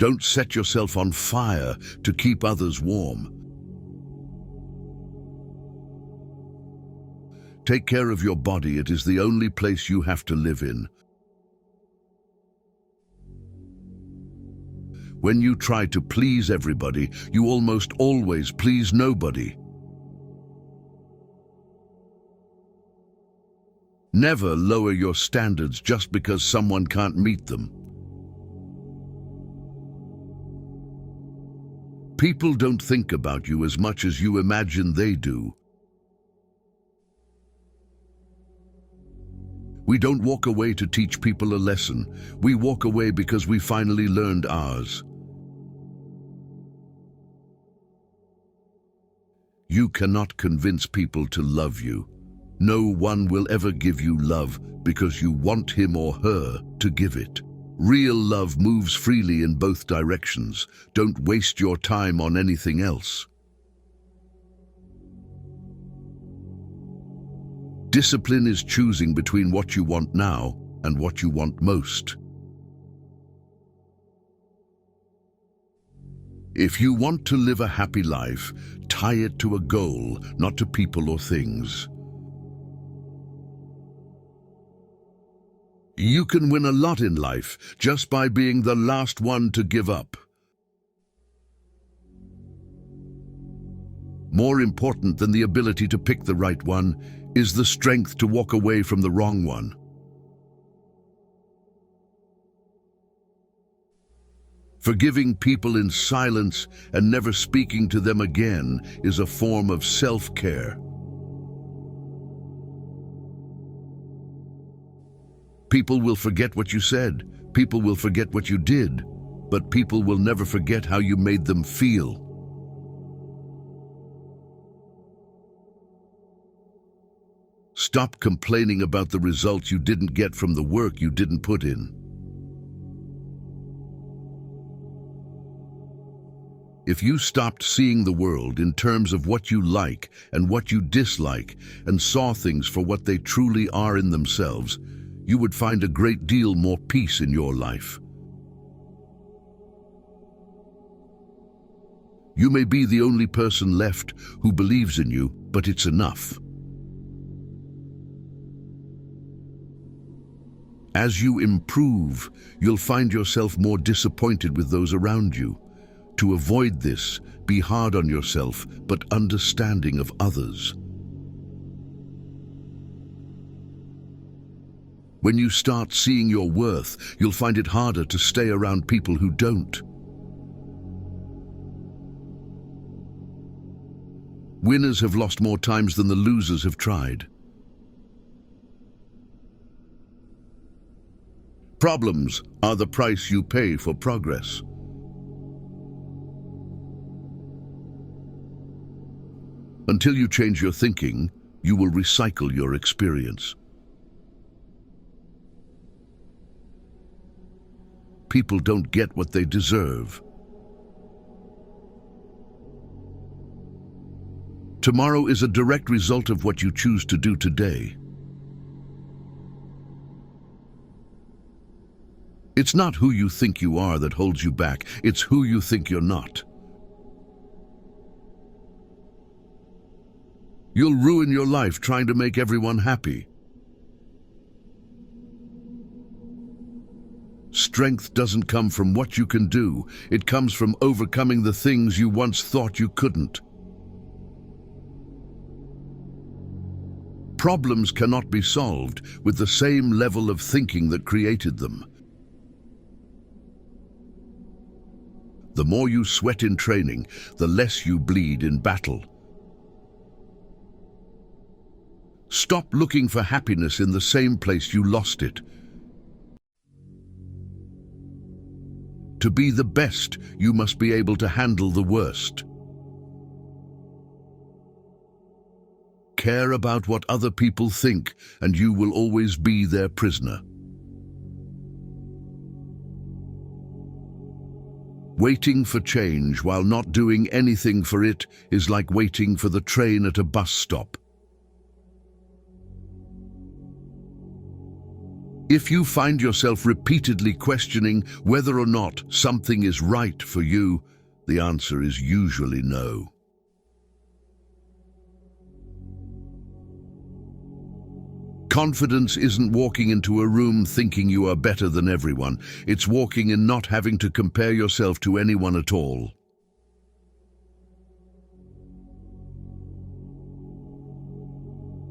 Don't set yourself on fire to keep others warm. Take care of your body. It is the only place you have to live in. When you try to please everybody, you almost always please nobody. Never lower your standards just because someone can't meet them. People don't think about you as much as you imagine they do. We don't walk away to teach people a lesson. We walk away because we finally learned ours. You cannot convince people to love you. No one will ever give you love because you want him or her to give it. Real love moves freely in both directions. Don't waste your time on anything else. Discipline is choosing between what you want now and what you want most. If you want to live a happy life, tie it to a goal, not to people or things. You can win a lot in life just by being the last one to give up. More important than the ability to pick the right one is the strength to walk away from the wrong one. Forgiving people in silence and never speaking to them again is a form of self-care. People will forget what you said, people will forget what you did, but people will never forget how you made them feel. Stop complaining about the results you didn't get from the work you didn't put in. If you stopped seeing the world in terms of what you like and what you dislike and saw things for what they truly are in themselves, you would find a great deal more peace in your life. You may be the only person left who believes in you, but it's enough. As you improve, you'll find yourself more disappointed with those around you. To avoid this, be hard on yourself, but understanding of others. When you start seeing your worth, you'll find it harder to stay around people who don't. Winners have lost more times than the losers have tried. Problems are the price you pay for progress. Until you change your thinking, you will recycle your experience. People don't get what they deserve. Tomorrow is a direct result of what you choose to do today. It's not who you think you are that holds you back, it's who you think you're not. You'll ruin your life trying to make everyone happy. Strength doesn't come from what you can do, it comes from overcoming the things you once thought you couldn't. Problems cannot be solved with the same level of thinking that created them. The more you sweat in training, the less you bleed in battle. Stop looking for happiness in the same place you lost it. To be the best, you must be able to handle the worst. Care about what other people think, and you will always be their prisoner. Waiting for change while not doing anything for it is like waiting for the train at a bus stop. If you find yourself repeatedly questioning whether or not something is right for you, the answer is usually no. Confidence isn't walking into a room thinking you are better than everyone. It's walking in not having to compare yourself to anyone at all.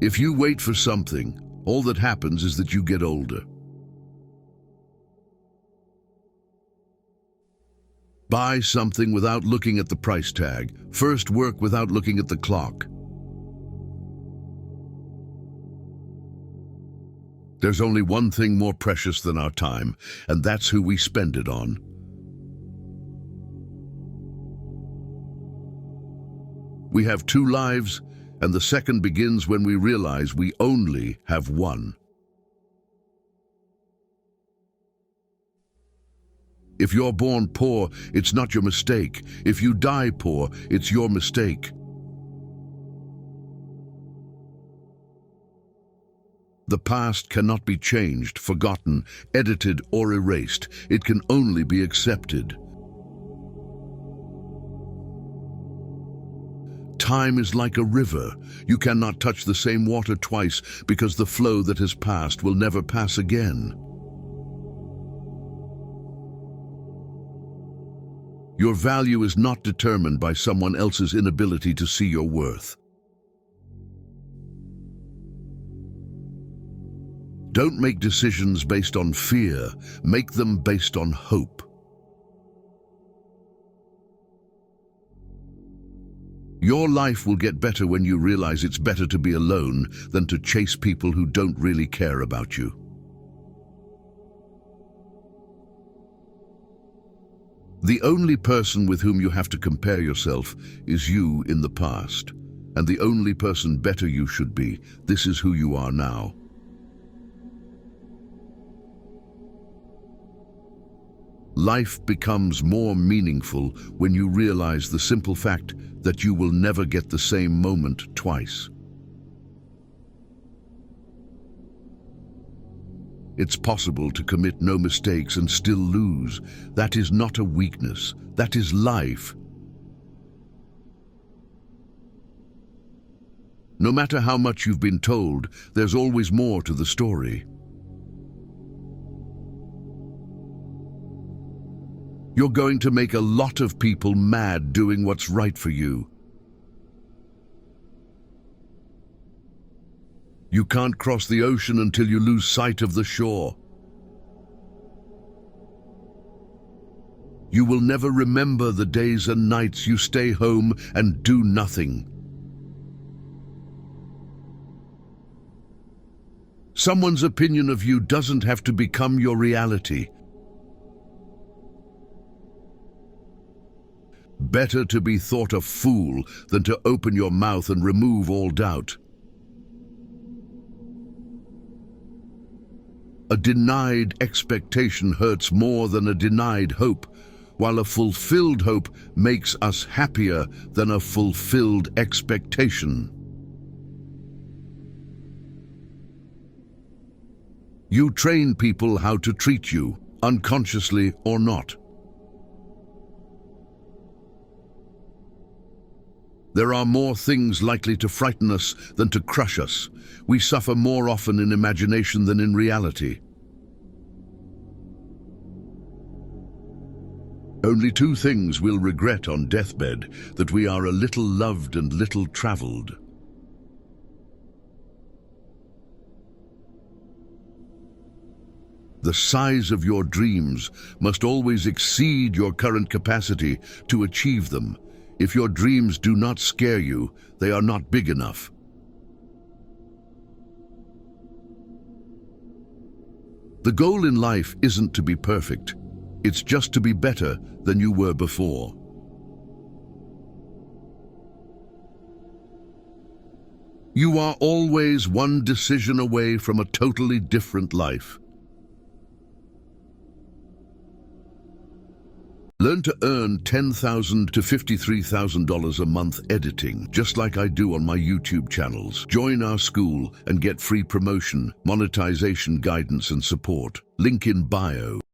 If you wait for something, all that happens is that you get older. Buy something without looking at the price tag. First, work without looking at the clock. There's only one thing more precious than our time, and that's who we spend it on. We have two lives, and the second begins when we realize we only have one. If you're born poor, it's not your mistake. If you die poor, it's your mistake. The past cannot be changed, forgotten, edited, or erased. It can only be accepted. Time is like a river. You cannot touch the same water twice because the flow that has passed will never pass again. Your value is not determined by someone else's inability to see your worth. Don't make decisions based on fear. Make them based on hope. Your life will get better when you realize it's better to be alone than to chase people who don't really care about you. The only person with whom you have to compare yourself is you in the past, and the only person better you should be. This is who you are now. Life becomes more meaningful when you realize the simple fact that you will never get the same moment twice. It's possible to commit no mistakes and still lose. That is not a weakness. That is life. No matter how much you've been told, there's always more to the story. You're going to make a lot of people mad doing what's right for you. You can't cross the ocean until you lose sight of the shore. You will never remember the days and nights you stay home and do nothing. Someone's opinion of you doesn't have to become your reality. Better to be thought a fool than to open your mouth and remove all doubt. A denied expectation hurts more than a denied hope, while a fulfilled hope makes us happier than a fulfilled expectation. You train people how to treat you, unconsciously or not. There are more things likely to frighten us than to crush us. We suffer more often in imagination than in reality. Only two things we'll regret on deathbed: that we are a little loved and little traveled. The size of your dreams must always exceed your current capacity to achieve them. If your dreams do not scare you, they are not big enough. The goal in life isn't to be perfect. It's just to be better than you were before. You are always one decision away from a totally different life. Learn to earn $10,000 to $53,000 a month editing, just like I do on my YouTube channels. Join our school and get free promotion, monetization guidance and support. Link in bio.